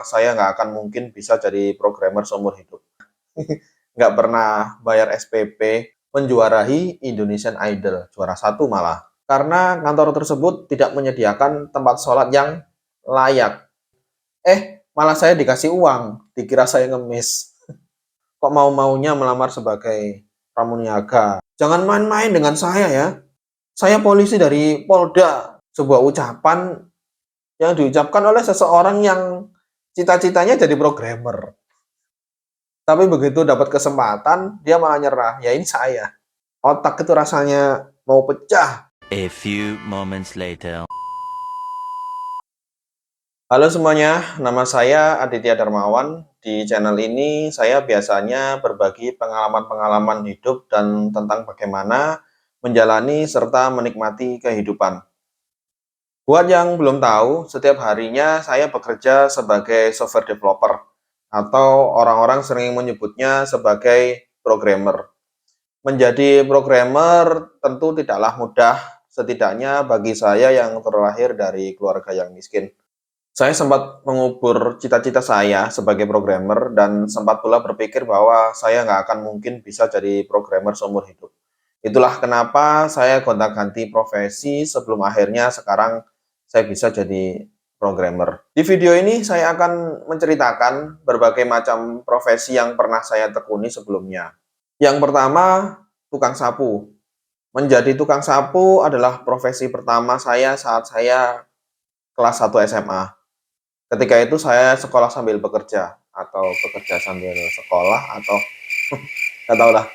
Saya nggak akan mungkin bisa jadi programmer seumur hidup. Nggak pernah bayar SPP, menjuarai Indonesian Idol, juara satu malah. Karena kantor tersebut tidak menyediakan tempat sholat yang layak. Malah saya dikasih uang, dikira saya ngemis. Kok mau-maunya melamar sebagai pramuniaga? Jangan main-main dengan saya ya. Saya polisi dari Polda. Sebuah ucapan yang diucapkan oleh seseorang yang cita-citanya jadi programmer. Tapi begitu dapat kesempatan, dia malah nyerah. Ya ini saya. Otak itu rasanya mau pecah. A few moments later. Halo semuanya, nama saya Aditya Darmawan. Di channel ini saya biasanya berbagi pengalaman-pengalaman hidup dan tentang bagaimana menjalani serta menikmati kehidupan. Buat yang belum tahu, setiap harinya saya bekerja sebagai software developer atau orang-orang sering menyebutnya sebagai programmer. Menjadi programmer tentu tidaklah mudah, setidaknya bagi saya yang terlahir dari keluarga yang miskin. Saya sempat mengubur cita-cita saya sebagai programmer dan sempat pula berpikir bahwa saya nggak akan mungkin bisa jadi programmer seumur hidup. Itulah kenapa saya gonta-ganti profesi sebelum akhirnya sekarang saya bisa jadi programmer. Di video ini saya akan menceritakan berbagai macam profesi yang pernah saya tekuni sebelumnya. Yang pertama, tukang sapu. Menjadi tukang sapu adalah profesi pertama saya saat saya kelas 1 SMA. Ketika itu saya sekolah sambil bekerja atau bekerja sambil sekolah atau nggak tahu lah.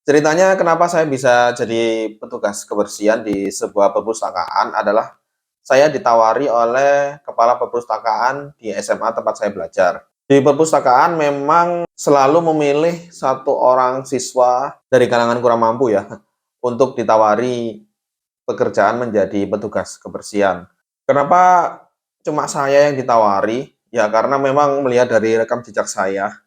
Ceritanya kenapa saya bisa jadi petugas kebersihan di sebuah perpustakaan adalah saya ditawari oleh kepala perpustakaan di SMA tempat saya belajar. Di perpustakaan memang selalu memilih satu orang siswa dari kalangan kurang mampu ya untuk ditawari pekerjaan menjadi petugas kebersihan. Kenapa cuma saya yang ditawari? Ya karena memang melihat dari rekam jejak saya,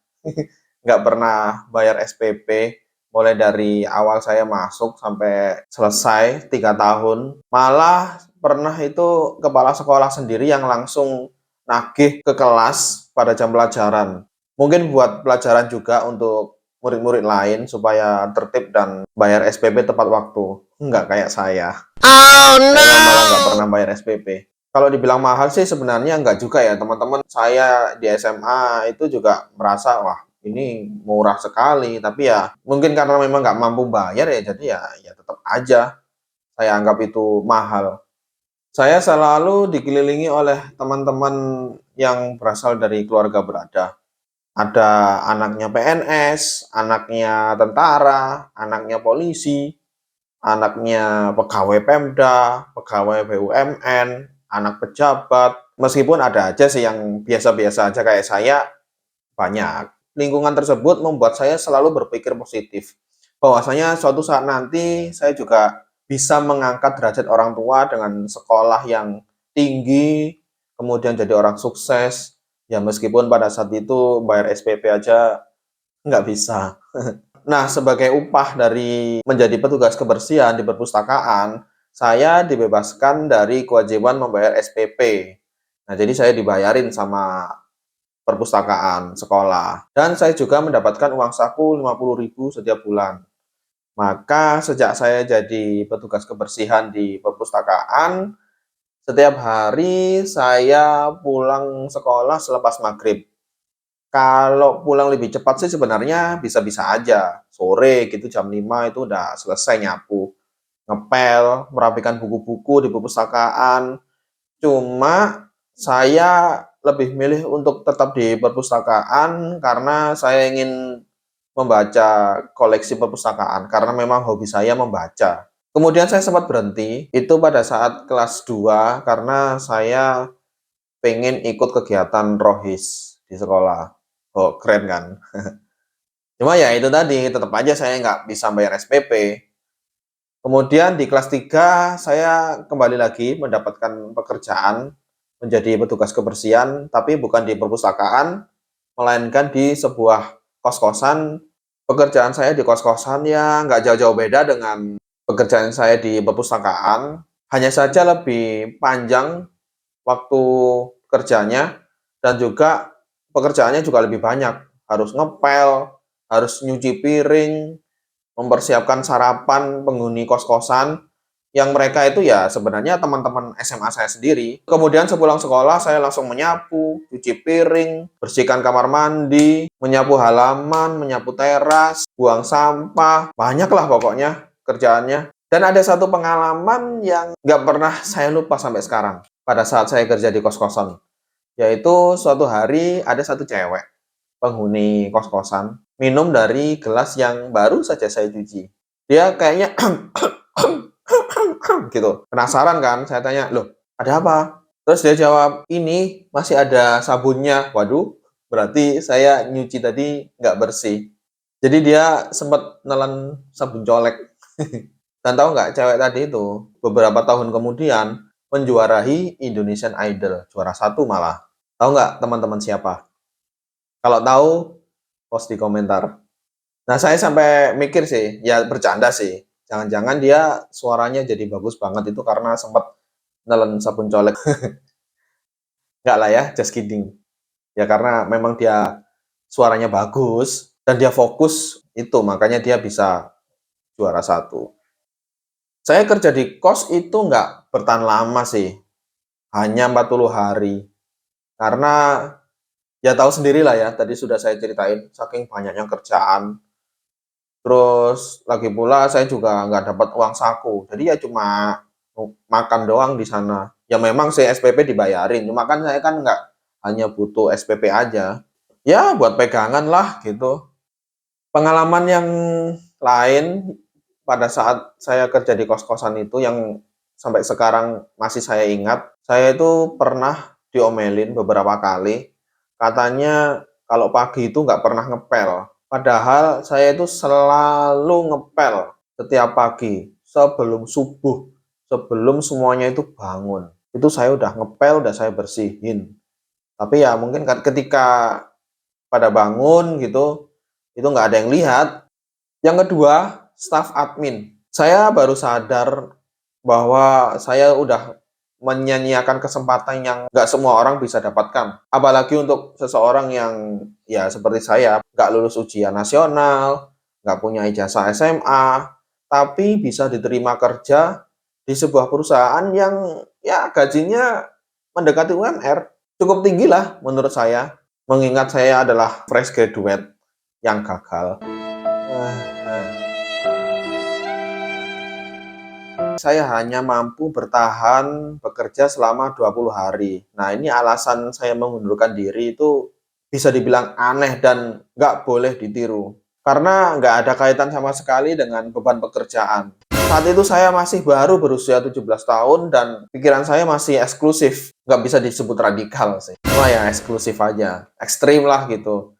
nggak pernah bayar SPP, mulai dari awal saya masuk sampai selesai 3 tahun. Malah pernah itu kepala sekolah sendiri yang langsung nagih ke kelas pada jam pelajaran. Mungkin buat pelajaran juga untuk murid-murid lain supaya tertib dan bayar SPP tepat waktu. Nggak kayak saya. Oh Saya malah nggak no! pernah bayar SPP. Kalau dibilang mahal sih sebenarnya nggak juga ya teman-teman. Saya di SMA itu juga merasa wah ini murah sekali. Tapi ya mungkin karena memang nggak mampu bayar ya jadi ya tetap aja saya anggap itu mahal. Saya selalu dikelilingi oleh teman-teman yang berasal dari keluarga berada. Ada anaknya PNS, anaknya tentara, anaknya polisi, anaknya pegawai Pemda, pegawai BUMN, anak pejabat. Meskipun ada aja sih yang biasa-biasa aja kayak saya, banyak. Lingkungan tersebut membuat saya selalu berpikir positif. Bahwasanya suatu saat nanti saya juga bisa mengangkat derajat orang tua dengan sekolah yang tinggi, kemudian jadi orang sukses. Ya meskipun pada saat itu bayar SPP aja nggak bisa. Nah, sebagai upah dari menjadi petugas kebersihan di perpustakaan, saya dibebaskan dari kewajiban membayar SPP. Nah, jadi saya dibayarin sama perpustakaan sekolah. Dan saya juga mendapatkan uang saku 50.000 setiap bulan. Maka sejak saya jadi petugas kebersihan di perpustakaan, setiap hari saya pulang sekolah selepas maghrib. Kalau pulang lebih cepat sih sebenarnya bisa-bisa aja. Sore gitu jam 5 itu udah selesai nyapu, ngepel, merapikan buku-buku di perpustakaan. Cuma saya lebih milih untuk tetap di perpustakaan karena saya ingin membaca koleksi perpustakaan karena memang hobi saya membaca. Kemudian saya sempat berhenti itu pada saat kelas 2 karena saya pengen ikut kegiatan rohis di sekolah. Oh, keren kan? Cuma ya itu tadi, tetap aja saya nggak bisa bayar SPP. Kemudian di kelas 3 saya kembali lagi mendapatkan pekerjaan menjadi petugas kebersihan, tapi bukan di perpustakaan, melainkan di sebuah kos-kosan. Pekerjaan saya di kos-kosan ya nggak jauh-jauh beda dengan pekerjaan saya di perpustakaan, hanya saja lebih panjang waktu kerjanya. dan juga pekerjaannya juga lebih banyak. Harus ngepel, harus nyuci piring, mempersiapkan sarapan penghuni kos-kosan yang mereka itu ya sebenarnya teman-teman SMA saya sendiri. Kemudian sepulang sekolah saya langsung menyapu, cuci piring, bersihkan kamar mandi, menyapu halaman, menyapu teras, buang sampah, banyaklah pokoknya kerjaannya. Dan ada satu pengalaman yang nggak pernah saya lupa sampai sekarang pada saat saya kerja di kos-kosan. Yaitu suatu hari ada satu cewek penghuni kos-kosan minum dari gelas yang baru saja saya cuci. Dia kayaknya gitu. Penasaran kan? Saya tanya, "Loh, ada apa?" Terus dia jawab, "Ini masih ada sabunnya." Waduh, berarti saya nyuci tadi nggak bersih. Jadi dia sempat nelen sabun colek. Dan tahu nggak, cewek tadi itu beberapa tahun kemudian menjuarai Indonesian Idol, juara satu malah. Tahu nggak teman-teman siapa? Kalau tahu, post di komentar. Nah, saya sampai mikir sih, ya bercanda sih. Jangan-jangan dia suaranya jadi bagus banget itu karena sempat nelen sabun colek. Nggak lah ya, just kidding. Ya karena memang dia suaranya bagus dan dia fokus itu, makanya dia bisa juara satu. Saya kerja di kos itu nggak bertahan lama sih, hanya 40 hari. Karena ya tahu sendirilah ya, tadi sudah saya ceritain, saking banyaknya kerjaan. Terus lagi pula saya juga nggak dapat uang saku, jadi ya cuma makan doang di sana. Ya memang sih SPP dibayarin, cuma kan saya kan nggak hanya butuh SPP aja. Ya buat pegangan lah gitu. Pengalaman yang lain pada saat saya kerja di kos-kosan itu yang sampai sekarang masih saya ingat, saya itu pernah diomelin beberapa kali, katanya kalau pagi itu nggak pernah ngepel. Padahal saya itu selalu ngepel setiap pagi, sebelum subuh, sebelum semuanya itu bangun. Itu saya udah ngepel, udah saya bersihin. Tapi ya mungkin ketika pada bangun gitu, itu nggak ada yang lihat. Yang kedua, staf admin. Saya baru sadar bahwa saya udah menyanyiakan kesempatan yang nggak semua orang bisa dapatkan. Apalagi untuk seseorang yang ya seperti saya, nggak lulus ujian nasional, nggak punya ijazah SMA, tapi bisa diterima kerja di sebuah perusahaan yang ya gajinya mendekati UMR. Cukup tinggi lah menurut saya, mengingat saya adalah fresh graduate yang gagal. Saya hanya mampu bertahan bekerja selama 20 hari. Nah, ini alasan saya mengundurkan diri itu bisa dibilang aneh dan nggak boleh ditiru. Karena nggak ada kaitan sama sekali dengan beban pekerjaan. Saat itu saya masih baru berusia 17 tahun dan pikiran saya masih eksklusif. Nggak bisa disebut radikal sih. Cuma ya eksklusif aja. Ekstrim lah gitu.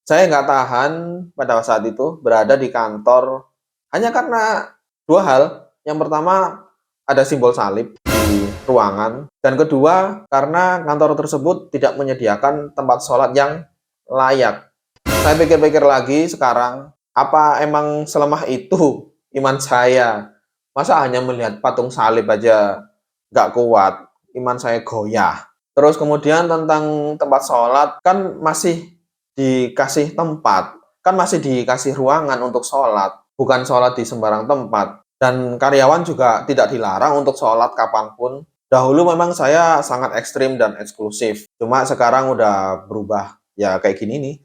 Saya nggak tahan pada saat itu berada di kantor hanya karena dua hal. Yang pertama, ada simbol salib di ruangan. Dan kedua, karena kantor tersebut tidak menyediakan tempat sholat yang layak. Saya pikir-pikir lagi sekarang, apa emang selemah itu iman saya? Masa hanya melihat patung salib aja nggak kuat, iman saya goyah. Terus kemudian tentang tempat sholat, kan masih dikasih tempat, kan masih dikasih ruangan untuk sholat, bukan sholat di sembarang tempat. Dan karyawan juga tidak dilarang untuk sholat kapanpun. Dahulu memang saya sangat ekstrim dan eksklusif, cuma sekarang udah berubah, ya kayak gini nih.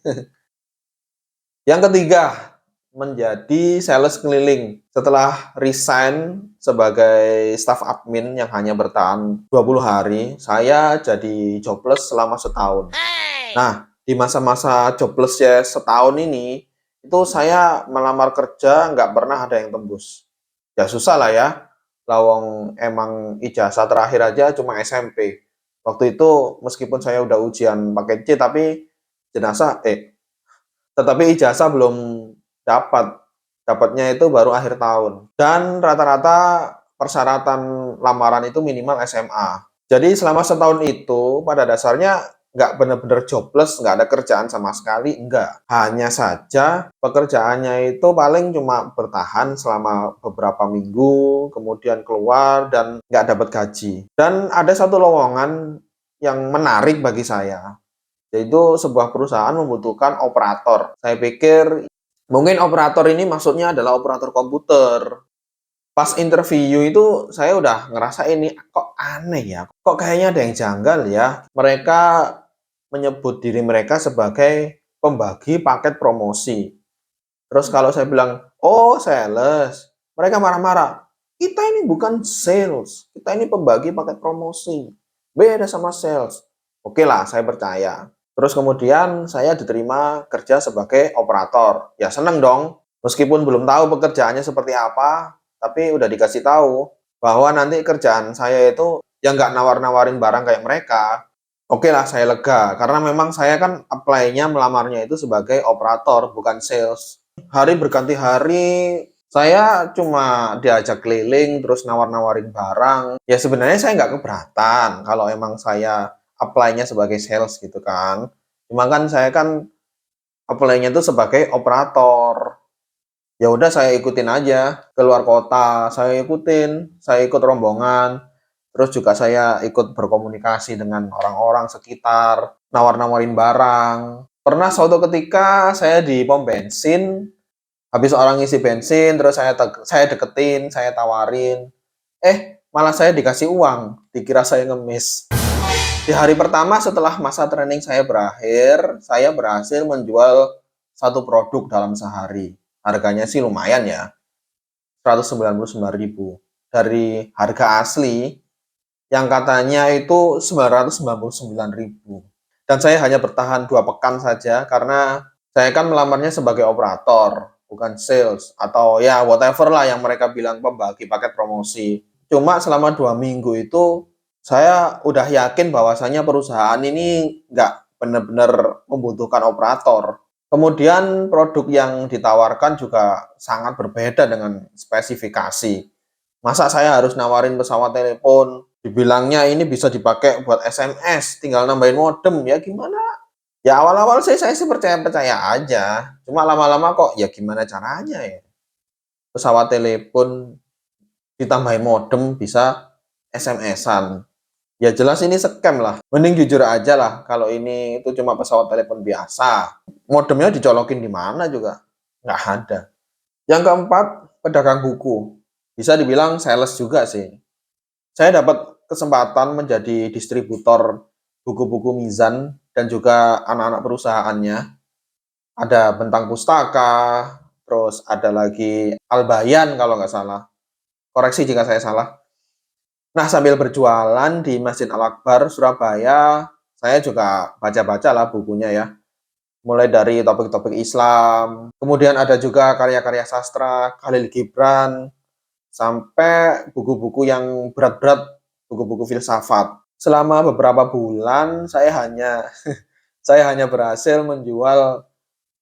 Yang ketiga, menjadi sales keliling. Setelah resign sebagai staff admin yang hanya bertahan 20 hari, saya jadi jobless selama setahun. Nah, di masa-masa jobless ya setahun ini, itu saya melamar kerja nggak pernah ada yang tembus. Ya susah lah ya, lawang emang ijazah terakhir aja cuma SMP. Waktu itu meskipun saya udah ujian paket C, tetapi ijazah belum dapat. Dapatnya itu baru akhir tahun. Dan rata-rata persyaratan lamaran itu minimal SMA. Jadi selama setahun itu pada dasarnya nggak benar-benar jobless, nggak ada kerjaan sama sekali, enggak. Hanya saja pekerjaannya itu paling cuma bertahan selama beberapa minggu, kemudian keluar dan nggak dapat gaji. Dan ada satu lowongan yang menarik bagi saya, yaitu sebuah perusahaan membutuhkan operator. Saya pikir mungkin operator ini maksudnya adalah operator komputer. Pas interview itu saya udah ngerasa ini kok aneh ya, kok kayaknya ada yang janggal ya. Mereka menyebut diri mereka sebagai pembagi paket promosi. Terus kalau saya bilang, "Oh, sales." Mereka marah-marah. "Kita ini bukan sales, kita ini pembagi paket promosi. Beda sama sales." Oke lah, saya percaya. Terus kemudian saya diterima kerja sebagai operator. Ya seneng dong, meskipun belum tahu pekerjaannya seperti apa, tapi udah dikasih tahu bahwa nanti kerjaan saya itu yang nggak nawar-nawarin barang kayak mereka. Oke lah, saya lega karena memang saya kan apply-nya melamarnya itu sebagai operator bukan sales. Hari berganti hari saya cuma diajak keliling terus nawar-nawarin barang. Ya sebenarnya saya nggak keberatan kalau emang saya apply-nya sebagai sales gitu kan. Cuma kan saya kan apply-nya itu sebagai operator. Ya udah saya ikutin aja keluar kota, saya ikut rombongan, terus juga saya ikut berkomunikasi dengan orang-orang sekitar, nawar-nawarin barang. Pernah suatu ketika saya di pom bensin, habis orang ngisi bensin, terus saya deketin, saya tawarin, malah saya dikasih uang, dikira saya ngemis. Di hari pertama setelah masa training saya berakhir, saya berhasil menjual satu produk dalam sehari. Harganya sih lumayan ya, 199.000 dari harga asli yang katanya itu 999.000. Dan saya hanya bertahan 2 pekan saja karena saya kan melamarnya sebagai operator, bukan sales atau ya whatever lah yang mereka bilang pembagi paket promosi. Cuma selama 2 minggu itu saya udah yakin bahwasannya perusahaan ini nggak benar-benar membutuhkan operator. Kemudian produk yang ditawarkan juga sangat berbeda dengan spesifikasi. Masa saya harus nawarin pesawat telepon, dibilangnya ini bisa dipakai buat SMS, tinggal nambahin modem, ya gimana? Ya awal-awal saya sih percaya-percaya aja, cuma lama-lama kok ya gimana caranya ya? Pesawat telepon ditambahin modem bisa SMS-an. Ya jelas ini scam lah. Mending jujur aja lah kalau ini itu cuma pesawat telepon biasa. Modemnya dicolokin di mana juga nggak ada. Yang keempat, pedagang buku. Bisa dibilang sales juga sih. Saya dapat kesempatan menjadi distributor buku-buku Mizan dan juga anak-anak perusahaannya. Ada Bentang Pustaka, terus ada lagi Albayan kalau nggak salah. Koreksi jika saya salah. Nah, sambil berjualan di Masjid Al-Akbar, Surabaya, saya juga baca-baca lah bukunya ya. Mulai dari topik-topik Islam, kemudian ada juga karya-karya sastra, Khalil Gibran, sampai buku-buku yang berat-berat, buku-buku filsafat. Selama beberapa bulan, saya hanya berhasil menjual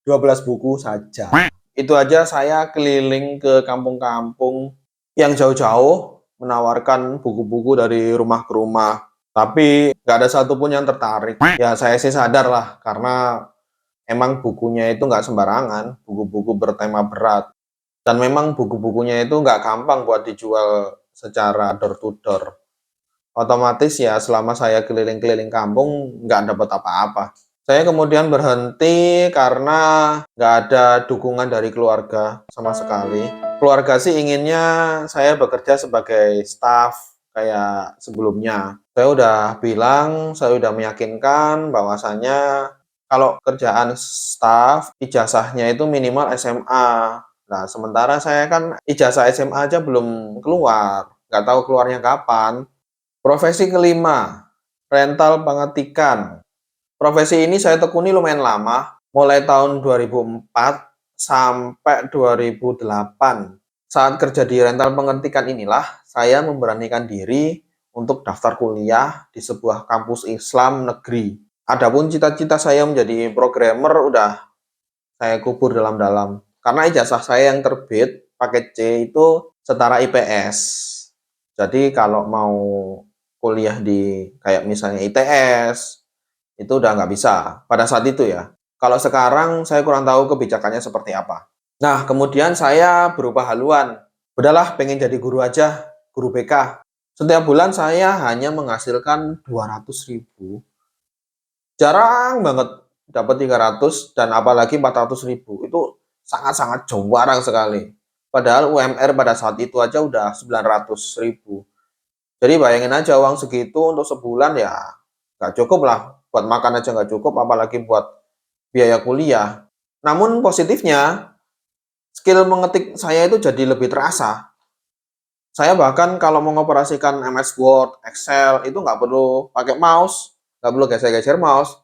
12 buku saja. Itu aja saya keliling ke kampung-kampung yang jauh-jauh menawarkan buku-buku dari rumah ke rumah. Tapi nggak ada satupun yang tertarik. Ya saya sih sadar lah, karena emang bukunya itu nggak sembarangan, buku-buku bertema berat. Dan memang buku-bukunya itu nggak gampang buat dijual secara door to door. Otomatis ya selama saya keliling-keliling kampung nggak dapat apa-apa. Saya kemudian berhenti karena nggak ada dukungan dari keluarga sama sekali. Keluarga sih inginnya saya bekerja sebagai staff kayak sebelumnya. Saya udah bilang, saya udah meyakinkan bahwasanya kalau kerjaan staff, ijazahnya itu minimal SMA. Nah, sementara saya kan ijazah SMA aja belum keluar, nggak tahu keluarnya kapan. Profesi kelima, rental pengetikan. Profesi ini saya tekuni lumayan lama, mulai tahun 2004 sampai 2008. Saat kerja di rental pengetikan inilah, saya memberanikan diri untuk daftar kuliah di sebuah kampus Islam negeri. Adapun cita-cita saya menjadi programmer udah saya kubur dalam-dalam. Karena ijazah saya yang terbit, paket C itu setara IPS. Jadi kalau mau kuliah di kayak misalnya ITS, itu udah nggak bisa pada saat itu ya. Kalau sekarang saya kurang tahu kebijakannya seperti apa. Nah, kemudian saya berubah haluan. Udahlah, pengen jadi guru aja, guru BK. Setiap bulan saya hanya menghasilkan 200.000. Jarang banget dapat 300 dan apalagi 400.000. Itu sangat-sangat jarang sekali. Padahal UMR pada saat itu aja udah 900.000. Jadi bayangin aja uang segitu untuk sebulan ya nggak cukup lah. Buat makan aja nggak cukup, apalagi buat biaya kuliah. Namun positifnya, skill mengetik saya itu jadi lebih terasa. Saya bahkan kalau mau mengoperasikan MS Word, Excel, itu nggak perlu pakai mouse, nggak perlu geser-geser mouse.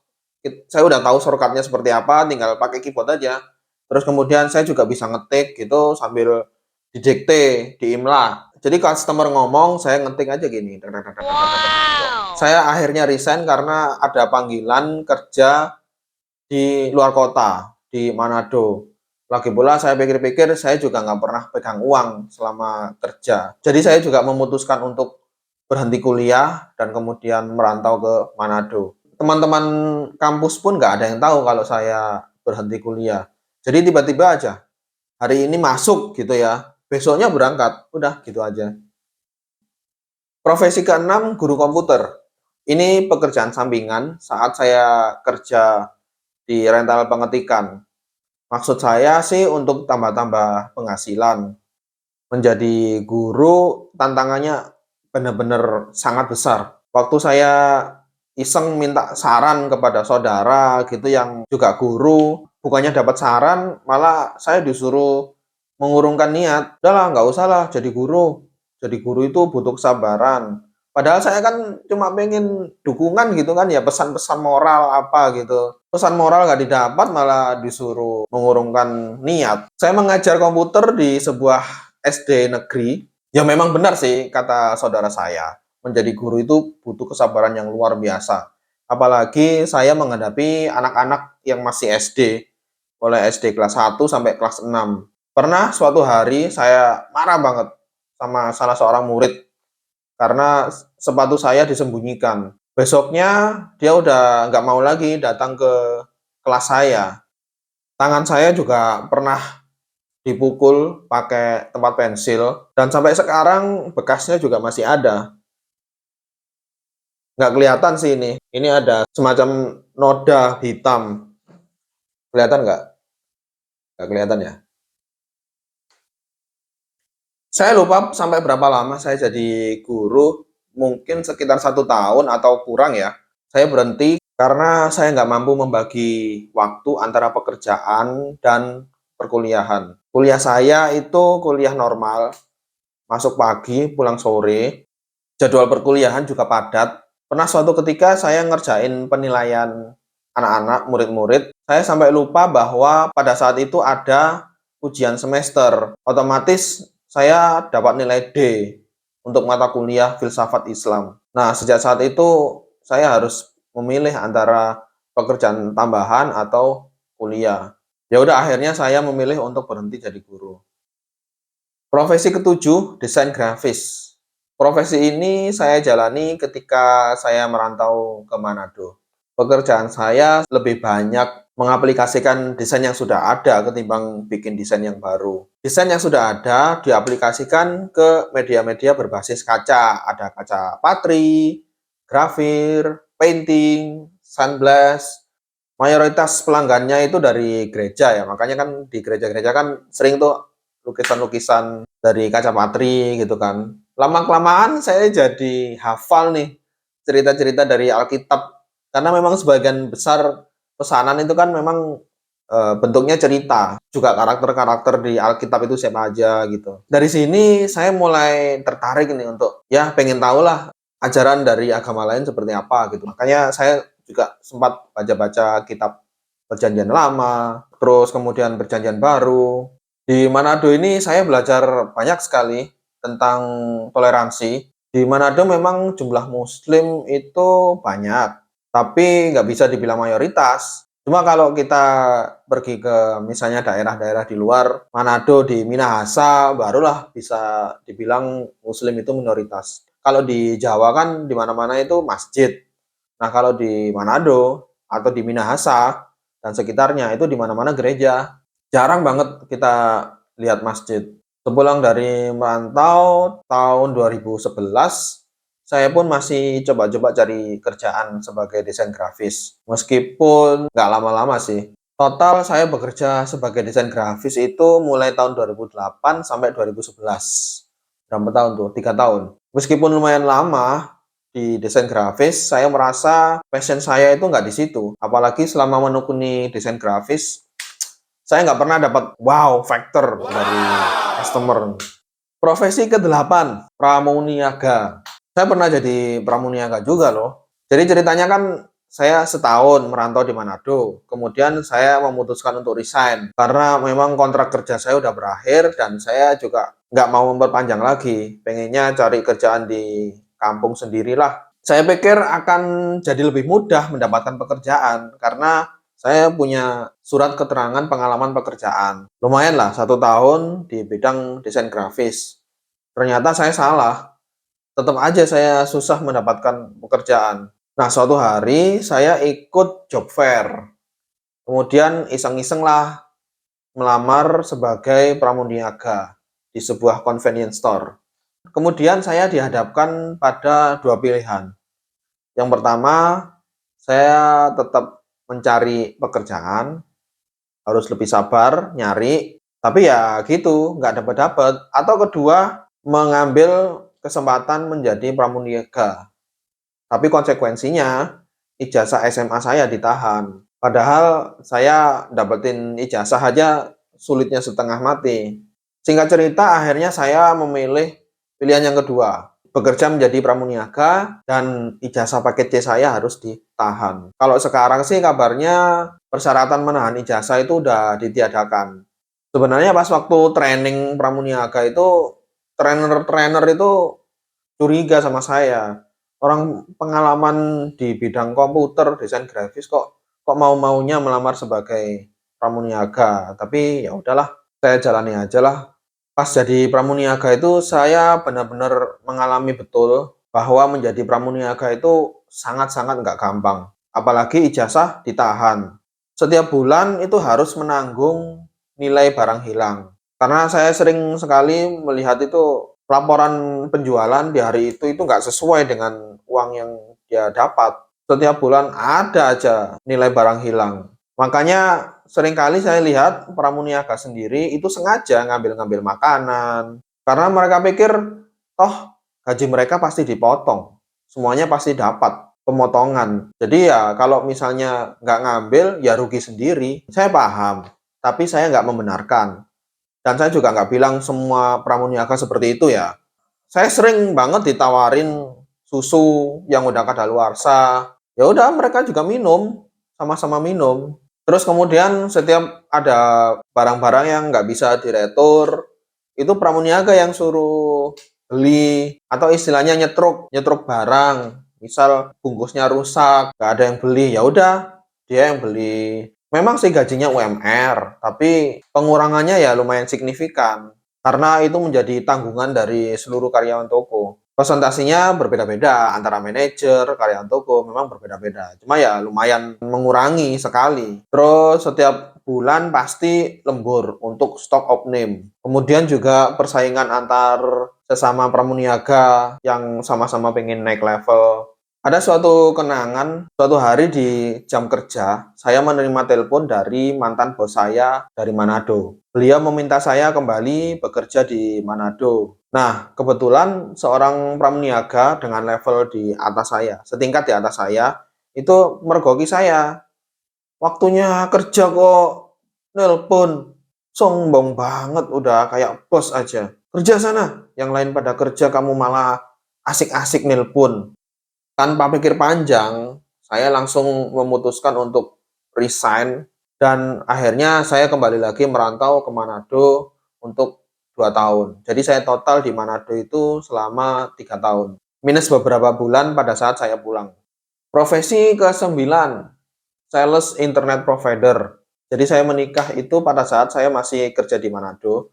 Saya udah tahu shortcut-nya seperti apa, tinggal pakai keyboard aja. Terus kemudian saya juga bisa ngetik gitu sambil didikte, diimla. Jadi customer ngomong, saya ngetik aja gini. Saya akhirnya resign karena ada panggilan kerja di luar kota, di Manado. Lagi pula saya pikir-pikir, saya juga nggak pernah pegang uang selama kerja. Jadi saya juga memutuskan untuk berhenti kuliah dan kemudian merantau ke Manado. Teman-teman kampus pun nggak ada yang tahu kalau saya berhenti kuliah. Jadi tiba-tiba aja, hari ini masuk gitu ya, besoknya berangkat, udah gitu aja. Profesi keenam, guru komputer. Ini pekerjaan sampingan saat saya kerja di rental pengetikan. Maksud saya sih untuk tambah-tambah penghasilan. Menjadi guru tantangannya benar-benar sangat besar. Waktu saya iseng minta saran kepada saudara gitu yang juga guru, bukannya dapat saran, malah saya disuruh mengurungkan niat. Udahlah, nggak usah lah jadi guru. Jadi guru itu butuh kesabaran. Padahal saya kan cuma pengen dukungan gitu kan ya, pesan-pesan moral apa gitu. Pesan moral nggak didapat, malah disuruh mengurungkan niat. Saya mengajar komputer di sebuah SD negeri. Ya memang benar sih kata saudara saya. Menjadi guru itu butuh kesabaran yang luar biasa. Apalagi saya menghadapi anak-anak yang masih SD. Mulai SD kelas 1 sampai kelas 6. Pernah suatu hari saya marah banget sama salah seorang murid karena sepatu saya disembunyikan. Besoknya dia udah nggak mau lagi datang ke kelas saya. Tangan saya juga pernah dipukul pakai tempat pensil dan sampai sekarang bekasnya juga masih ada. Nggak kelihatan sih ini. Ini ada semacam noda hitam. Kelihatan nggak? Nggak kelihatan ya? Saya lupa sampai berapa lama saya jadi guru, mungkin sekitar 1 tahun atau kurang ya. Saya berhenti karena saya nggak mampu membagi waktu antara pekerjaan dan perkuliahan. Kuliah saya itu kuliah normal, masuk pagi, pulang sore. Jadwal perkuliahan juga padat. Pernah suatu ketika saya ngerjain penilaian anak-anak, murid-murid, saya sampai lupa bahwa pada saat itu ada ujian semester. Otomatis saya dapat nilai D untuk mata kuliah filsafat Islam. Nah, sejak saat itu saya harus memilih antara pekerjaan tambahan atau kuliah. Ya udah akhirnya saya memilih untuk berhenti jadi guru. Profesi ketujuh, desain grafis. Profesi ini saya jalani ketika saya merantau ke Manado. Pekerjaan saya lebih banyak mengaplikasikan desain yang sudah ada ketimbang bikin desain yang baru. Desain yang sudah ada diaplikasikan ke media-media berbasis kaca. Ada kaca patri, grafir, painting, sandblast. Mayoritas pelanggannya itu dari gereja ya, makanya kan di gereja-gereja kan sering tuh lukisan-lukisan dari kaca patri gitu kan. Lama-kelamaan saya jadi hafal nih cerita-cerita dari Alkitab, karena memang sebagian besar pesanan itu kan memang bentuknya cerita, juga karakter-karakter di Alkitab itu siapa aja gitu. Dari sini saya mulai tertarik nih untuk ya pengen tahu lah ajaran dari agama lain seperti apa gitu. Makanya saya juga sempat baca-baca kitab Perjanjian Lama, terus kemudian Perjanjian Baru. Di Manado ini saya belajar banyak sekali tentang toleransi. Di Manado memang jumlah Muslim itu banyak, tapi nggak bisa dibilang mayoritas. Cuma kalau kita pergi ke misalnya daerah-daerah di luar Manado, di Minahasa, barulah bisa dibilang Muslim itu minoritas. Kalau di Jawa kan di mana-mana itu masjid. Nah, kalau di Manado atau di Minahasa dan sekitarnya itu di mana-mana gereja. Jarang banget kita lihat masjid. Sepulang dari merantau tahun 2011, saya pun masih coba-coba cari kerjaan sebagai desain grafis. Meskipun nggak lama-lama sih. Total saya bekerja sebagai desain grafis itu mulai tahun 2008 sampai 2011. Berapa tahun tuh? 3 tahun. Meskipun lumayan lama di desain grafis, saya merasa passion saya itu nggak di situ. Apalagi selama menekuni desain grafis, saya nggak pernah dapat wow factor dari customer. Profesi ke-8, pramuniaga. Saya pernah jadi pramuniaga juga loh. Jadi ceritanya kan saya setahun merantau di Manado. Kemudian saya memutuskan untuk resign karena memang kontrak kerja saya udah berakhir dan saya juga nggak mau memperpanjang lagi. Pengennya cari kerjaan di kampung sendirilah. Saya pikir akan jadi lebih mudah mendapatkan pekerjaan karena saya punya surat keterangan pengalaman pekerjaan. Lumayan lah, 1 tahun di bidang desain grafis. Ternyata saya salah. Tetap aja saya susah mendapatkan pekerjaan. Nah, suatu hari saya ikut job fair. Kemudian iseng-iseng lah melamar sebagai pramuniaga di sebuah convenience store. Kemudian saya dihadapkan pada dua pilihan. Yang pertama, saya tetap mencari pekerjaan, harus lebih sabar, nyari, tapi ya gitu, nggak dapat-dapat. Atau kedua, mengambil kesempatan menjadi pramuniaga. Tapi konsekuensinya, ijazah SMA saya ditahan. Padahal saya dapetin ijazah aja sulitnya setengah mati. Singkat cerita, akhirnya saya memilih pilihan yang kedua. Bekerja menjadi pramuniaga dan ijazah paket C saya harus ditahan. Kalau sekarang sih kabarnya persyaratan menahan ijazah itu udah ditiadakan. Sebenarnya pas waktu training pramuniaga itu, trainer-trainer itu curiga sama saya. Orang pengalaman di bidang komputer, desain grafis kok mau-maunya melamar sebagai pramuniaga. Tapi ya udahlah, saya jalani aja lah. Pas jadi pramuniaga itu saya benar-benar mengalami betul bahwa menjadi pramuniaga itu sangat-sangat nggak gampang. Apalagi ijazah ditahan. Setiap bulan itu harus menanggung nilai barang hilang. Karena saya sering sekali melihat itu laporan penjualan di hari itu nggak sesuai dengan uang yang dia dapat. Setiap bulan ada aja nilai barang hilang. Makanya seringkali saya lihat pramuniaga sendiri itu sengaja ngambil-ngambil makanan. Karena mereka pikir, toh gaji mereka pasti dipotong. Semuanya pasti dapat pemotongan. Jadi ya kalau misalnya nggak ngambil, ya rugi sendiri. Saya paham, tapi saya nggak membenarkan. Dan saya juga nggak bilang semua pramuniaga seperti itu ya. Saya sering banget ditawarin susu yang udah kadaluarsa. Ya udah mereka juga minum, sama-sama minum. Terus kemudian setiap ada barang-barang yang nggak bisa diretur, itu pramuniaga yang suruh beli atau istilahnya nyetruk, nyetruk barang. Misal bungkusnya rusak, nggak ada yang beli, ya udah dia yang beli. Memang sih gajinya UMR, tapi pengurangannya ya lumayan signifikan karena itu menjadi tanggungan dari seluruh karyawan toko. Presentasinya berbeda-beda antara manajer, karyawan toko memang berbeda-beda. Cuma ya lumayan mengurangi sekali. Terus setiap bulan pasti lembur untuk stock opening. Kemudian juga persaingan antar sesama pramuniaga yang sama-sama pengen naik level. Ada suatu kenangan, suatu hari di jam kerja, saya menerima telepon dari mantan bos saya dari Manado. Beliau meminta saya kembali bekerja di Manado. Nah, kebetulan seorang pramuniaga dengan level di atas saya, setingkat di atas saya, itu mergoki saya. Waktunya kerja kok nelpon. Sombong banget, udah kayak bos aja. Kerja sana, yang lain pada kerja kamu malah asik-asik nelpon. Tanpa pikir panjang, saya langsung memutuskan untuk resign dan akhirnya saya kembali lagi merantau ke Manado untuk 2 tahun. Jadi saya total di Manado itu selama 3 tahun. Minus beberapa bulan pada saat saya pulang. Profesi ke-9, sales internet provider. Jadi saya menikah itu pada saat saya masih kerja di Manado.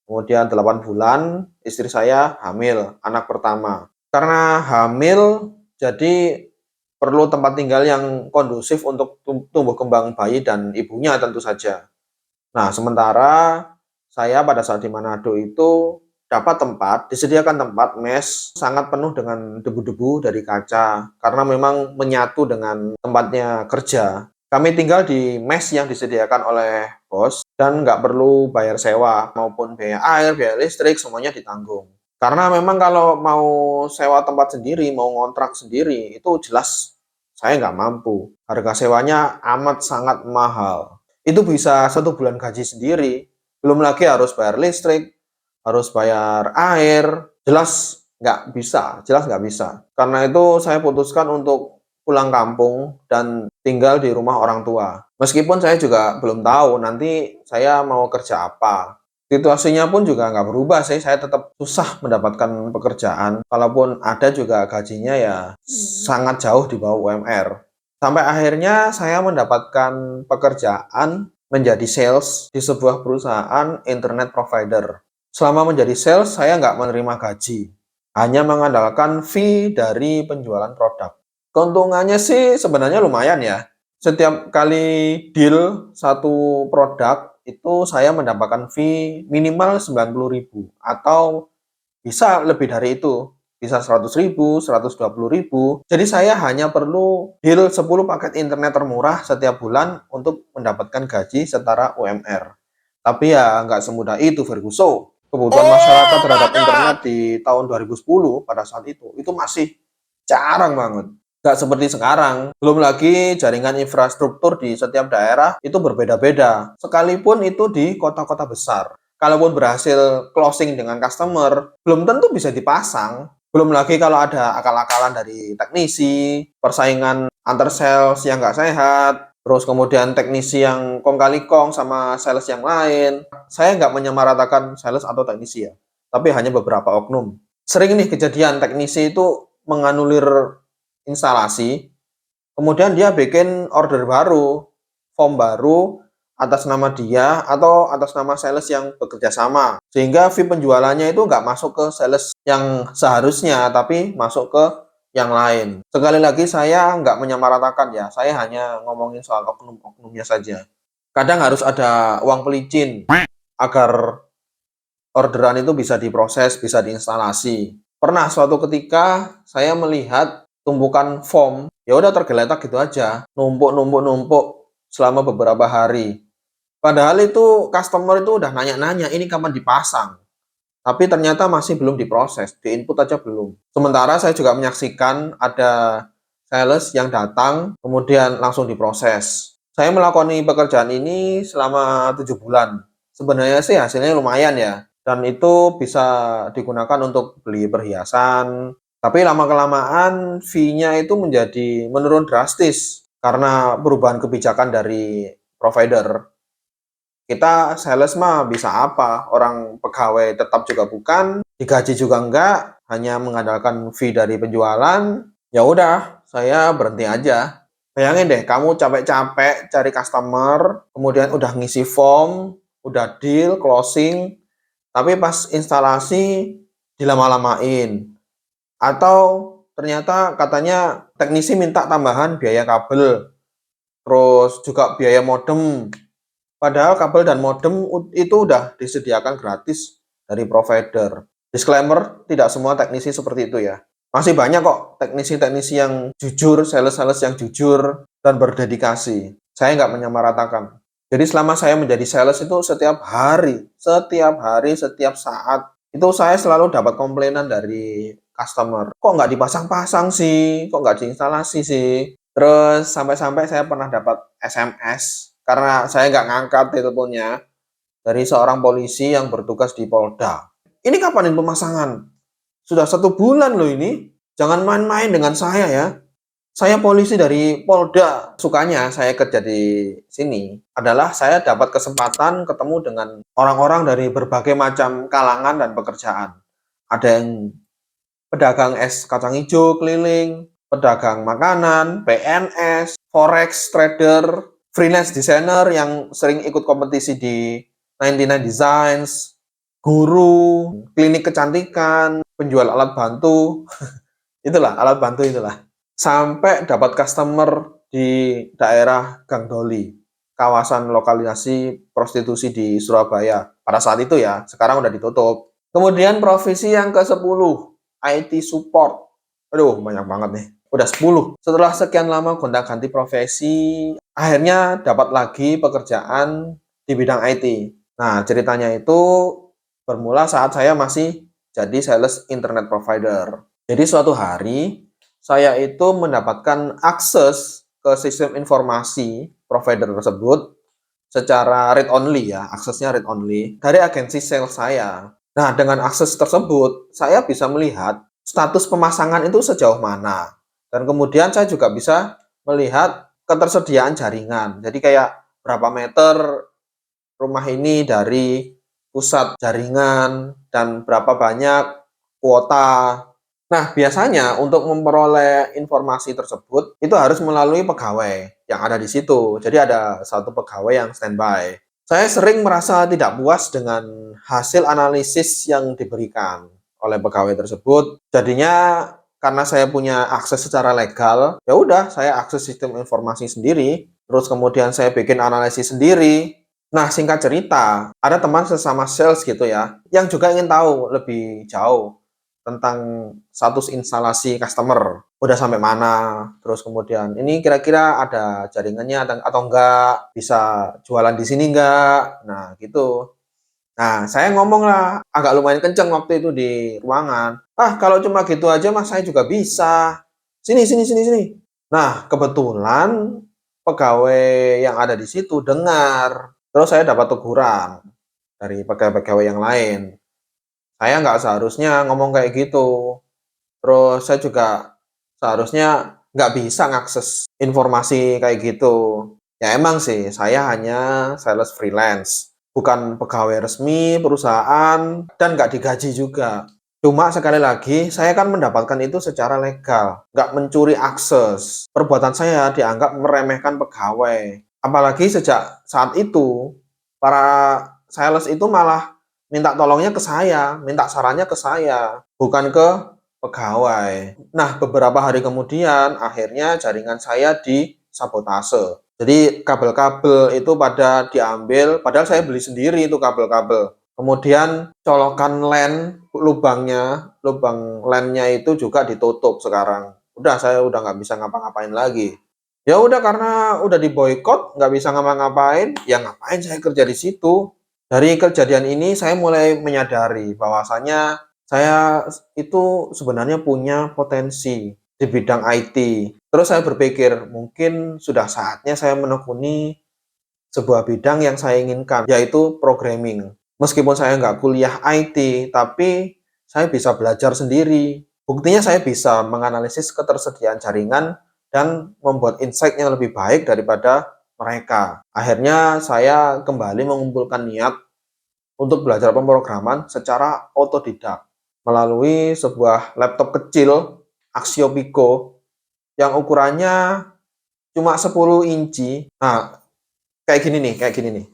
Kemudian 8 bulan, istri saya hamil, anak pertama. Karena hamil, jadi perlu tempat tinggal yang kondusif untuk tumbuh kembang bayi dan ibunya tentu saja. Nah, sementara saya pada saat di Manado itu dapat tempat, disediakan tempat mes sangat penuh dengan debu-debu dari kaca karena memang menyatu dengan tempatnya kerja. Kami tinggal di mes yang disediakan oleh bos dan nggak perlu bayar sewa maupun biaya air, biaya listrik semuanya ditanggung. Karena memang kalau mau sewa tempat sendiri, mau ngontrak sendiri itu jelas saya nggak mampu. Harga sewanya amat sangat mahal. Itu bisa 1 bulan gaji sendiri. Belum lagi harus bayar listrik, harus bayar air, jelas nggak bisa. Karena itu saya putuskan untuk pulang kampung dan tinggal di rumah orang tua. Meskipun saya juga belum tahu nanti saya mau kerja apa. Situasinya pun juga nggak berubah sih, saya tetap susah mendapatkan pekerjaan. Kalaupun ada juga gajinya ya sangat jauh di bawah UMR. Sampai akhirnya saya mendapatkan pekerjaan menjadi sales di sebuah perusahaan internet provider. Selama menjadi sales, saya nggak menerima gaji. Hanya mengandalkan fee dari penjualan produk. Keuntungannya sih sebenarnya lumayan ya. Setiap kali deal satu produk, itu saya mendapatkan fee minimal 90.000 atau bisa lebih dari itu. Bisa 100.000, 120.000. Jadi saya hanya perlu deal 10 paket internet termurah setiap bulan untuk mendapatkan gaji setara UMR. Tapi ya nggak semudah itu, Ferguson. Kebutuhan masyarakat terhadap internet di tahun 2010 pada saat itu masih jarang banget. Nggak seperti sekarang. Belum lagi jaringan infrastruktur di setiap daerah itu berbeda-beda. Sekalipun itu di kota-kota besar. Kalaupun berhasil closing dengan customer, belum tentu bisa dipasang. Belum lagi kalau ada akal-akalan dari teknisi, persaingan antar sales yang nggak sehat, terus kemudian teknisi yang kong kali kong sama sales yang lain. Saya nggak menyamaratakan sales atau teknisi ya, tapi hanya beberapa oknum. Sering nih kejadian teknisi itu menganulir instalasi, kemudian dia bikin order baru, form baru, atas nama dia atau atas nama sales yang bekerja sama. Sehingga fee penjualannya itu nggak masuk ke sales yang seharusnya, tapi masuk ke yang lain. Sekali lagi saya nggak menyamaratakan ya, saya hanya ngomongin soal oknum-oknumnya saja. Kadang harus ada uang pelicin agar orderan itu bisa diproses, bisa diinstalasi. Pernah suatu ketika saya melihat tumpukan form, ya udah tergeletak gitu aja, numpuk selama beberapa hari. Padahal itu customer itu udah nanya-nanya, ini kapan dipasang? Tapi ternyata masih belum diproses, di-input aja belum. Sementara saya juga menyaksikan ada sales yang datang, kemudian langsung diproses. Saya melakoni pekerjaan ini selama 7 bulan. Sebenarnya sih hasilnya lumayan ya, dan itu bisa digunakan untuk beli perhiasan. Tapi lama-kelamaan fee-nya itu menjadi menurun drastis karena perubahan kebijakan dari provider. Kita sales mah bisa apa? Orang pegawai tetap juga bukan, digaji juga enggak, hanya mengandalkan fee dari penjualan. Ya udah, saya berhenti aja. Bayangin deh, kamu capek-capek cari customer, kemudian udah ngisi form, udah deal, closing, tapi pas instalasi dilama-lamain. Atau ternyata katanya teknisi minta tambahan biaya kabel, terus juga biaya modem. Padahal kabel dan modem itu udah disediakan gratis dari provider. Disclaimer, tidak semua teknisi seperti itu ya. Masih banyak kok teknisi-teknisi yang jujur, sales-sales yang jujur dan berdedikasi. Saya nggak menyamaratakan. Jadi selama saya menjadi sales itu setiap saat, itu saya selalu dapat komplainan dari customer. Kok nggak dipasang-pasang sih? Kok nggak diinstalasi sih? Terus sampai-sampai saya pernah dapat SMS karena saya nggak ngangkat teleponnya dari seorang polisi yang bertugas di Polda. Ini kapan pemasangan? Sudah 1 bulan loh ini. Jangan main-main dengan saya ya. Saya polisi dari Polda. Sukanya saya kerja di sini adalah saya dapat kesempatan ketemu dengan orang-orang dari berbagai macam kalangan dan pekerjaan. Ada yang pedagang es kacang hijau keliling, pedagang makanan, PNS, forex trader, freelance designer yang sering ikut kompetisi di 99 Designs, guru, klinik kecantikan, penjual alat bantu, itulah alat bantu itulah. Sampai dapat customer di daerah Gang Doli, kawasan lokalisasi prostitusi di Surabaya. Pada saat itu ya, sekarang udah ditutup. Kemudian profesi yang ke-10, IT support. Aduh, banyak banget nih. Udah 10. Setelah sekian lama gonta-ganti profesi, akhirnya dapat lagi pekerjaan di bidang IT. Nah, ceritanya itu bermula saat saya masih jadi sales internet provider. Jadi suatu hari, saya itu mendapatkan akses ke sistem informasi provider tersebut secara read only ya, aksesnya read only dari agensi sales saya. Nah, dengan akses tersebut, saya bisa melihat status pemasangan itu sejauh mana. Dan kemudian saya juga bisa melihat ketersediaan jaringan. Jadi kayak berapa meter rumah ini dari pusat jaringan dan berapa banyak kuota. Nah, biasanya untuk memperoleh informasi tersebut itu harus melalui pegawai yang ada di situ. Jadi ada satu pegawai yang standby. Saya sering merasa tidak puas dengan hasil analisis yang diberikan oleh pegawai tersebut. Jadinya karena saya punya akses secara legal, ya udah saya akses sistem informasi sendiri, terus kemudian saya bikin analisis sendiri. Nah, singkat cerita, ada teman sesama sales gitu ya, yang juga ingin tahu lebih jauh tentang status instalasi customer. Udah sampai mana, terus kemudian ini kira-kira ada jaringannya atau enggak, bisa jualan di sini enggak, nah gitu. Nah, saya ngomong lah, agak lumayan kenceng waktu itu di ruangan. Ah, kalau cuma gitu aja mas saya juga bisa. Sini, sini, sini, sini. Nah, kebetulan pegawai yang ada di situ dengar. Terus saya dapat teguran dari pegawai-pegawai yang lain. Saya nggak seharusnya ngomong kayak gitu. Terus saya juga seharusnya nggak bisa ngakses informasi kayak gitu. Ya emang sih, saya hanya sales freelance, bukan pegawai resmi perusahaan dan nggak digaji juga. Cuma sekali lagi, saya kan mendapatkan itu secara legal, nggak mencuri akses. Perbuatan saya dianggap meremehkan pegawai. Apalagi sejak saat itu, para sales itu malah minta tolongnya ke saya, minta sarannya ke saya, bukan ke pegawai. Nah, beberapa hari kemudian akhirnya jaringan saya disabotase. Jadi kabel-kabel itu pada diambil, padahal saya beli sendiri itu kabel-kabel. Kemudian colokan LAN, lubang LAN-nya itu juga ditutup sekarang. Udah saya udah nggak bisa ngapa-ngapain lagi. Ya udah karena udah diboykot, nggak bisa ngapa-ngapain, ya ngapain saya kerja di situ. Dari kejadian ini saya mulai menyadari bahwasanya saya itu sebenarnya punya potensi di bidang IT. Terus saya berpikir, mungkin sudah saatnya saya menekuni sebuah bidang yang saya inginkan, yaitu programming. Meskipun saya nggak kuliah IT, tapi saya bisa belajar sendiri. Buktinya saya bisa menganalisis ketersediaan jaringan dan membuat insight yang lebih baik daripada mereka. Akhirnya saya kembali mengumpulkan niat untuk belajar pemrograman secara otodidak melalui sebuah laptop kecil Axio Pico yang ukurannya cuma 10 inci. Nah, kayak gini nih, kayak gini nih.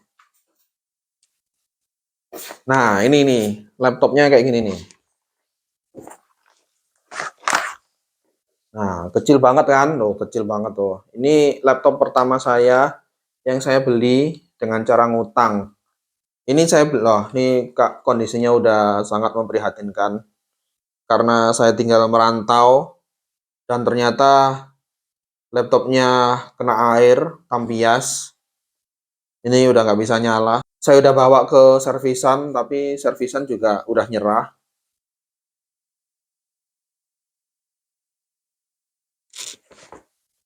Nah, ini nih, laptopnya kayak gini nih. Nah, kecil banget kan? Loh, kecil banget tuh. Ini laptop pertama saya yang saya beli dengan cara ngutang. Ini saya loh, ini Kak, kondisinya udah sangat memprihatinkan karena saya tinggal merantau dan ternyata laptopnya kena air, tampias. Ini udah nggak bisa nyala. Saya udah bawa ke servisan, tapi servisan juga udah nyerah.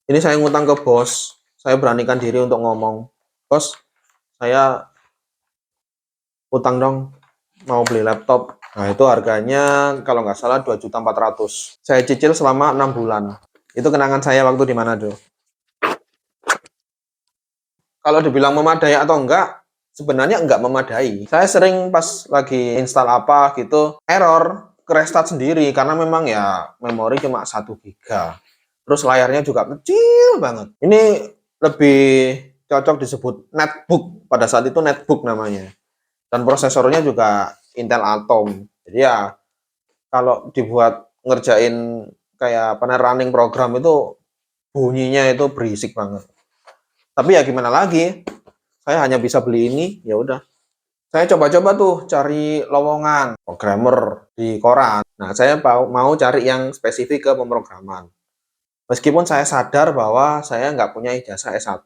Ini saya ngutang ke bos. Saya beranikan diri untuk ngomong, bos, saya utang dong, mau beli laptop. Nah, itu harganya kalau nggak salah 2.400.000. Saya cicil selama 6 bulan. Itu kenangan saya waktu di mana tuh. Kalau dibilang memadai atau enggak, sebenarnya enggak memadai. Saya sering pas lagi install apa gitu, error, restart sendiri karena memang ya memori cuma 1 giga. Terus layarnya juga kecil banget. Ini lebih cocok disebut netbook. Pada saat itu netbook namanya. Dan prosesornya juga Intel Atom. Jadi ya kalau dibuat ngerjain kayak running program itu bunyinya itu berisik banget. Tapi ya gimana lagi? Saya hanya bisa beli ini, ya udah. Saya coba-coba tuh cari lowongan programmer di koran. Nah, saya mau cari yang spesifik ke pemrograman. Meskipun saya sadar bahwa saya nggak punya ijazah S1.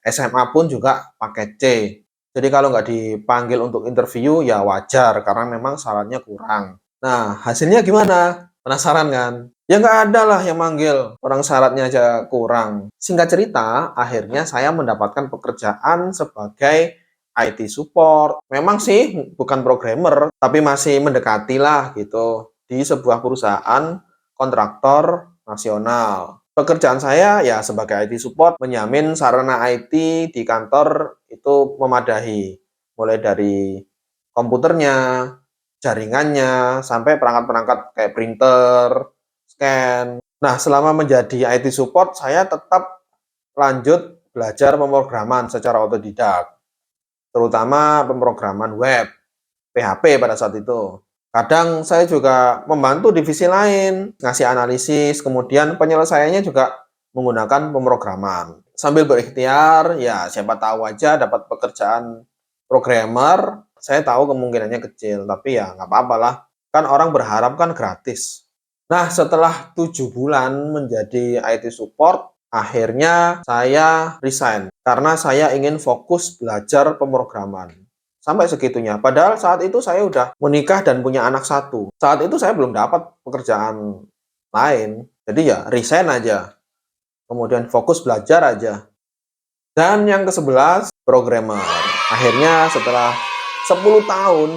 SMA pun juga pakai C. Jadi kalau nggak dipanggil untuk interview ya wajar karena memang syaratnya kurang. Nah, hasilnya gimana? Penasaran kan? Ya nggak ada lah yang manggil, orang syaratnya aja kurang. Singkat cerita, akhirnya saya mendapatkan pekerjaan sebagai IT support. Memang sih bukan programmer, tapi masih mendekati lah gitu di sebuah perusahaan kontraktor nasional. Pekerjaan saya ya sebagai IT support menjamin sarana IT di kantor itu memadai. Mulai dari komputernya, jaringannya, sampai perangkat-perangkat kayak printer, scan. Nah, selama menjadi IT support, saya tetap lanjut belajar pemrograman secara otodidak, terutama pemrograman web, PHP pada saat itu. Kadang saya juga membantu divisi lain, ngasih analisis, kemudian penyelesaiannya juga menggunakan pemrograman. Sambil berikhtiar, ya siapa tahu aja dapat pekerjaan programmer, saya tahu kemungkinannya kecil, tapi ya nggak apa-apa lah. Kan orang berharap kan gratis. Nah, setelah 7 bulan menjadi IT support, akhirnya saya resign karena saya ingin fokus belajar pemrograman. Sampai segitunya. Padahal saat itu saya udah menikah dan punya anak satu. Saat itu saya belum dapat pekerjaan lain. Jadi ya resign aja. Kemudian fokus belajar aja. Dan yang ke-11, programmer. Akhirnya setelah 10 tahun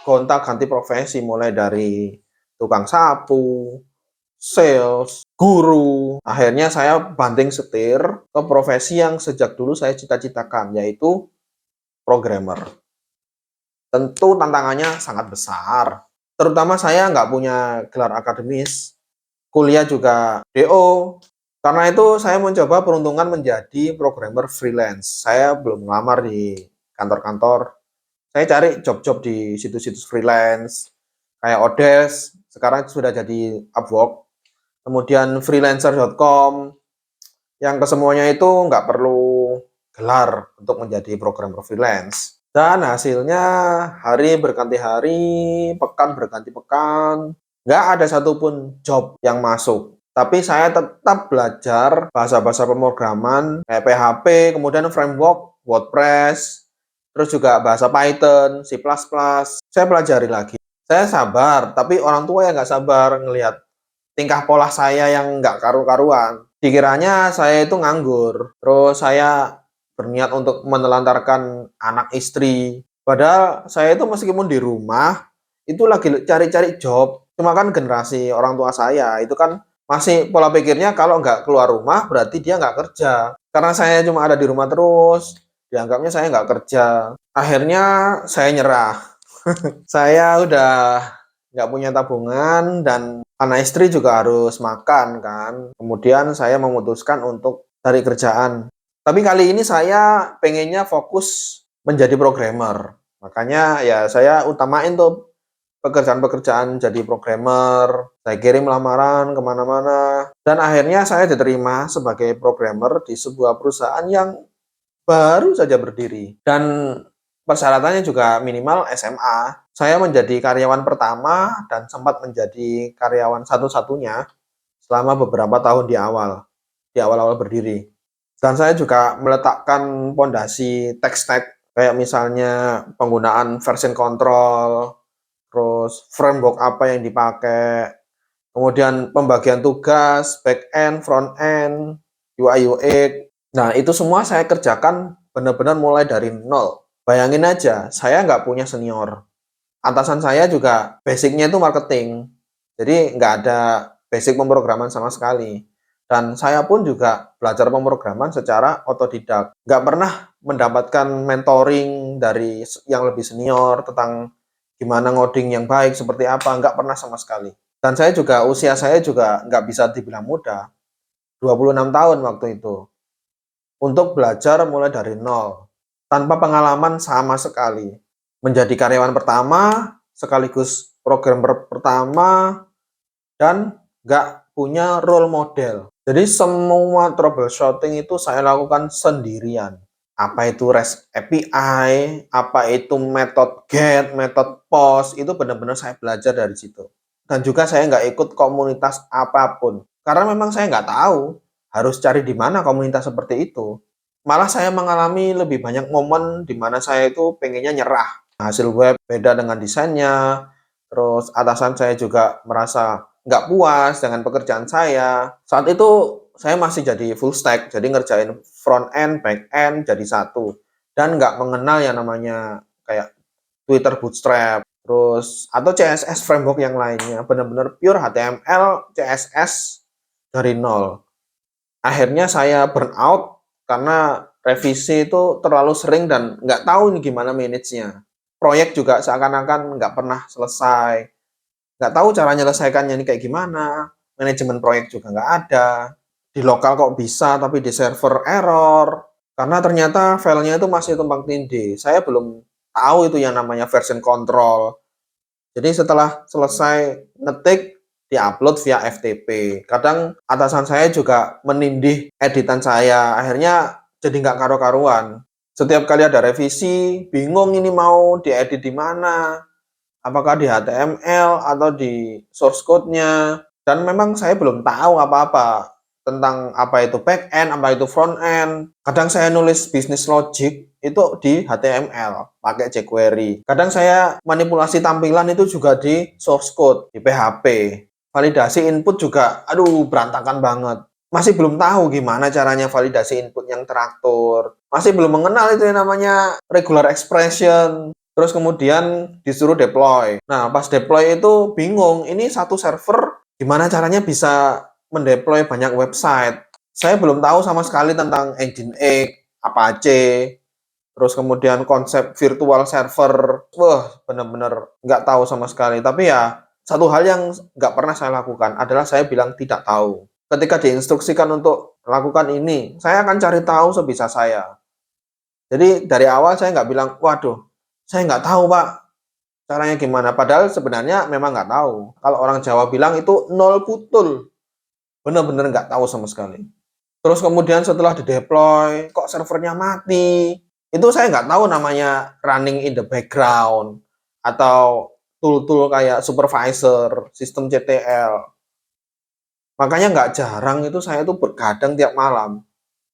gonta-ganti profesi mulai dari tukang sapu, sales, guru. Akhirnya saya banting setir ke profesi yang sejak dulu saya cita-citakan, yaitu programmer. Tentu tantangannya sangat besar. Terutama saya nggak punya gelar akademis, kuliah juga DO. Karena itu saya mencoba peruntungan menjadi programmer freelance. Saya belum melamar di kantor-kantor. Saya cari job-job di situs-situs freelance, kayak Odesk, sekarang sudah jadi Upwork. Kemudian freelancer.com, yang kesemuanya itu nggak perlu gelar untuk menjadi programmer freelance. Dan hasilnya hari berganti hari, pekan berganti pekan, nggak ada satupun job yang masuk. Tapi saya tetap belajar bahasa-bahasa pemrograman kayak PHP, kemudian framework, WordPress, terus juga bahasa Python, C++. Saya pelajari lagi. Saya sabar, tapi orang tua yang nggak sabar ngelihat tingkah pola saya yang nggak karu-karuan. Dikiranya saya itu nganggur, terus saya berniat untuk menelantarkan anak istri. Padahal saya itu meskipun di rumah, itu lagi cari-cari job. Cuma kan generasi orang tua saya, itu kan masih pola pikirnya kalau nggak keluar rumah berarti dia nggak kerja. Karena saya cuma ada di rumah terus, dianggapnya saya nggak kerja. Akhirnya saya nyerah. Saya udah nggak punya tabungan dan anak istri juga harus makan kan. Kemudian saya memutuskan untuk cari kerjaan. Tapi kali ini saya pengennya fokus menjadi programmer. Makanya ya saya utamain tuh pekerjaan-pekerjaan jadi programmer. Saya kirim lamaran kemana-mana. Dan akhirnya saya diterima sebagai programmer di sebuah perusahaan yang baru saja berdiri. Dan persyaratannya juga minimal SMA. Saya menjadi karyawan pertama dan sempat menjadi karyawan satu-satunya selama beberapa tahun di awal-awal berdiri. Dan saya juga meletakkan pondasi tech stack, kayak misalnya penggunaan version control, terus framework apa yang dipakai, kemudian pembagian tugas, back end, front end, UI UX. Nah, itu semua saya kerjakan benar-benar mulai dari nol. Bayangin aja, saya nggak punya senior. Atasan saya juga basicnya itu marketing. Jadi nggak ada basic pemrograman sama sekali. Dan saya pun juga belajar pemrograman secara otodidak. Nggak pernah mendapatkan mentoring dari yang lebih senior tentang gimana ngoding yang baik, seperti apa. Nggak pernah sama sekali. Dan saya juga, usia saya juga nggak bisa dibilang muda. 26 tahun waktu itu. Untuk belajar mulai dari nol. Tanpa pengalaman sama sekali. Menjadi karyawan pertama, sekaligus programmer pertama, dan nggak punya role model. Jadi semua troubleshooting itu saya lakukan sendirian. apa itu REST API, apa itu method get, method post, itu benar-benar saya belajar dari situ. Dan juga saya nggak ikut komunitas apapun, karena memang saya nggak tahu harus cari di mana komunitas seperti itu. Malah saya mengalami lebih banyak momen di mana saya itu pengennya nyerah. Hasil web beda dengan desainnya, terus atasan saya juga merasa nggak puas dengan pekerjaan saya. Saat itu saya masih jadi full stack, jadi ngerjain front end, back end jadi satu. Dan nggak mengenal yang namanya kayak Twitter Bootstrap, terus atau CSS framework yang lainnya. Benar-benar pure HTML, CSS dari nol. Akhirnya saya burnout karena revisi itu terlalu sering dan nggak tahu ini gimana manage-nya. Proyek juga seakan-akan nggak pernah selesai. Nggak tahu cara menyelesaikannya ini kayak gimana. Manajemen proyek juga nggak ada. Di lokal kok bisa, tapi di server error. Karena ternyata filenya itu masih tumpang tindih. Saya belum tahu itu yang namanya version control. Jadi setelah selesai ngetik, diupload via FTP. Kadang atasan saya juga menindih editan saya. Akhirnya jadi nggak karu-karuan. Setiap kali ada revisi, bingung ini mau diedit di mana, apakah di HTML atau di source code-nya. Dan memang saya belum tahu apa-apa tentang apa itu back end, apa itu front end. Kadang saya nulis business logic itu di HTML pakai jQuery. Kadang saya manipulasi tampilan itu juga di source code di PHP. Validasi input juga aduh berantakan banget. Masih belum tahu gimana caranya validasi input yang teratur. Masih belum mengenal itu yang namanya regular expression. Terus kemudian disuruh deploy. Nah, pas deploy itu bingung, ini satu server gimana caranya bisa mendeploy banyak website. Saya belum tahu sama sekali tentang Nginx, Apache, terus kemudian konsep virtual server. Wah, benar-benar nggak tahu sama sekali. Tapi ya, satu hal yang nggak pernah saya lakukan adalah saya bilang tidak tahu. Ketika diinstruksikan untuk lakukan ini, saya akan cari tahu sebisa saya. Jadi dari awal saya nggak bilang, waduh, saya nggak tahu Pak, caranya gimana. Padahal sebenarnya memang nggak tahu. Kalau orang Jawa bilang itu nol putul. Benar-benar nggak tahu sama sekali. Terus kemudian setelah di-deploy, kok servernya mati. Itu saya nggak tahu namanya running in the background. Atau tool-tool kayak supervisor, sistem CTL. Makanya nggak jarang itu saya tuh bergadang tiap malam.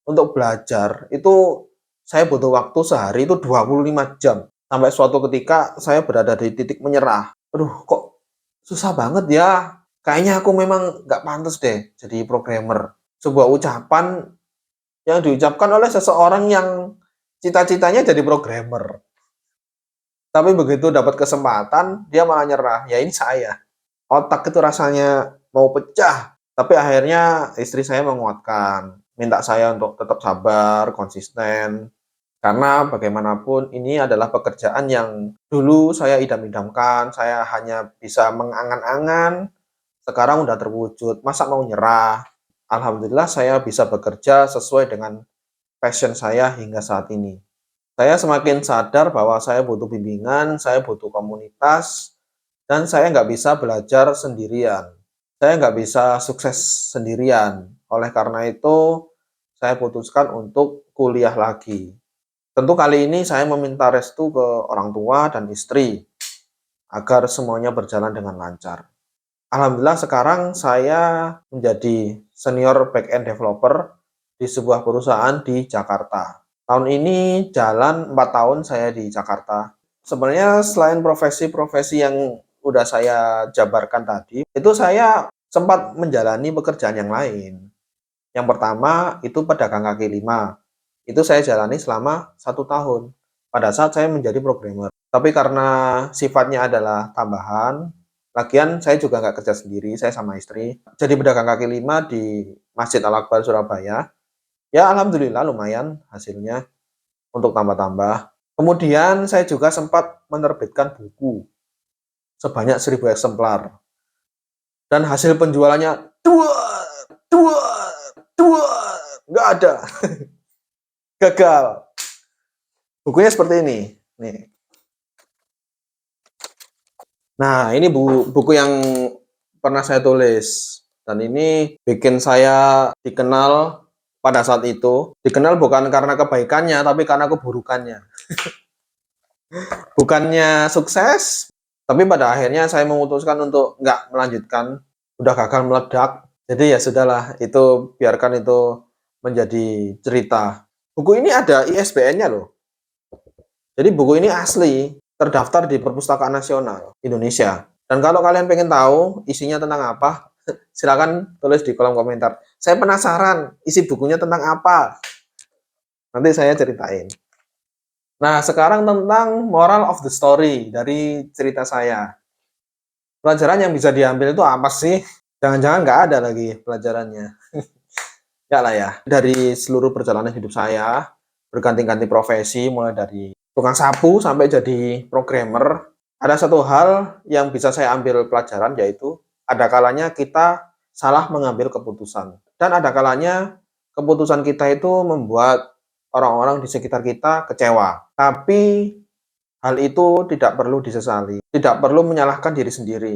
Untuk belajar, itu saya butuh waktu sehari itu 25 jam. Sampai suatu ketika saya berada di titik menyerah. Aduh, kok susah banget ya. Kayaknya aku memang nggak pantas deh jadi programmer. Sebuah ucapan yang diucapkan oleh seseorang yang cita-citanya jadi programmer. Tapi begitu dapat kesempatan, dia malah nyerah. Ya ini saya. Otak itu rasanya mau pecah. Tapi akhirnya istri saya menguatkan. Minta saya untuk tetap sabar, konsisten, karena bagaimanapun ini adalah pekerjaan yang dulu saya idam-idamkan, saya hanya bisa mengangan-angan, sekarang udah terwujud, masa mau nyerah? Alhamdulillah saya bisa bekerja sesuai dengan passion saya hingga saat ini. Saya semakin sadar bahwa saya butuh bimbingan, saya butuh komunitas, dan saya nggak bisa belajar sendirian. Saya nggak bisa sukses sendirian. Oleh karena itu, saya putuskan untuk kuliah lagi. Tentu kali ini saya meminta restu ke orang tua dan istri agar semuanya berjalan dengan lancar. Alhamdulillah sekarang saya menjadi senior back-end developer di sebuah perusahaan di Jakarta. Tahun ini jalan 4 tahun saya di Jakarta. Sebenarnya selain profesi-profesi yang udah saya jabarkan tadi, itu saya sempat menjalani pekerjaan yang lain. Yang pertama itu pedagang kaki lima. Itu saya jalani selama 1 tahun, pada saat saya menjadi programmer. Tapi karena sifatnya adalah tambahan, lagian saya juga nggak kerja sendiri, saya sama istri. Jadi pedagang kaki lima di Masjid Al-Akbar Surabaya. Ya alhamdulillah lumayan hasilnya untuk tambah-tambah. Kemudian saya juga sempat menerbitkan buku sebanyak 1.000 eksemplar. Dan hasil penjualannya dua, dua, dua, nggak ada, gagal. Bukunya seperti ini. Nih. Nah, ini buku yang pernah saya tulis. Dan ini bikin saya dikenal pada saat itu. Dikenal bukan karena kebaikannya, tapi karena keburukannya. Bukannya sukses, tapi pada akhirnya saya memutuskan untuk nggak melanjutkan, udah gagal meledak. Jadi ya sudahlah, itu biarkan itu menjadi cerita. Buku ini ada ISBN-nya loh. Jadi buku ini asli, terdaftar di Perpustakaan Nasional Indonesia. Dan kalau kalian pengen tahu isinya tentang apa, silakan tulis di kolom komentar. Saya penasaran isi bukunya tentang apa. Nanti saya ceritain. Nah, sekarang tentang moral of the story dari cerita saya. Pelajaran yang bisa diambil itu apa sih? Jangan-jangan nggak ada lagi pelajarannya. Ya lah ya. Dari seluruh perjalanan hidup saya, berganti-ganti profesi, mulai dari tukang sapu sampai jadi programmer, ada satu hal yang bisa saya ambil pelajaran, yaitu ada kalanya kita salah mengambil keputusan. Dan ada kalanya keputusan kita itu membuat orang-orang di sekitar kita kecewa. Tapi hal itu tidak perlu disesali, tidak perlu menyalahkan diri sendiri.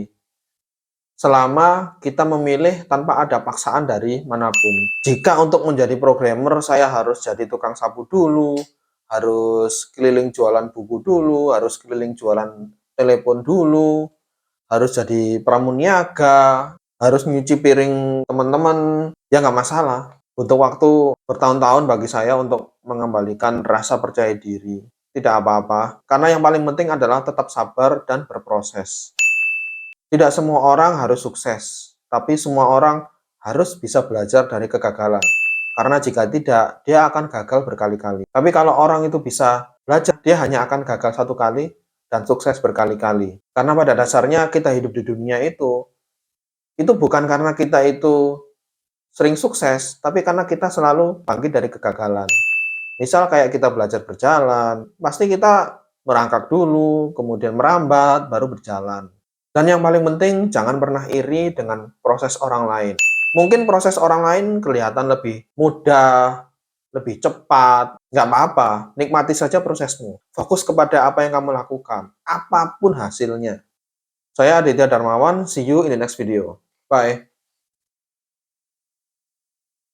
Selama kita memilih tanpa ada paksaan dari manapun. Jika untuk menjadi programmer saya harus jadi tukang sapu dulu, harus keliling jualan buku dulu, harus keliling jualan telepon dulu, harus jadi pramuniaga, harus nyuci piring teman-teman, ya nggak masalah. Butuh waktu bertahun-tahun bagi saya untuk mengembalikan rasa percaya diri. Tidak apa-apa, karena yang paling penting adalah tetap sabar dan berproses. Tidak semua orang harus sukses, tapi semua orang harus bisa belajar dari kegagalan. Karena jika tidak, dia akan gagal berkali-kali. Tapi kalau orang itu bisa belajar, dia hanya akan gagal satu kali dan sukses berkali-kali. Karena pada dasarnya kita hidup di dunia itu bukan karena kita itu sering sukses, tapi karena kita selalu bangkit dari kegagalan. Misal kayak kita belajar berjalan, pasti kita merangkak dulu, kemudian merambat, baru berjalan. Dan yang paling penting, jangan pernah iri dengan proses orang lain. Mungkin proses orang lain kelihatan lebih mudah, lebih cepat, nggak apa-apa. Nikmati saja prosesmu. Fokus kepada apa yang kamu lakukan, apapun hasilnya. Saya Aditya Darmawan, see you in the next video. Bye.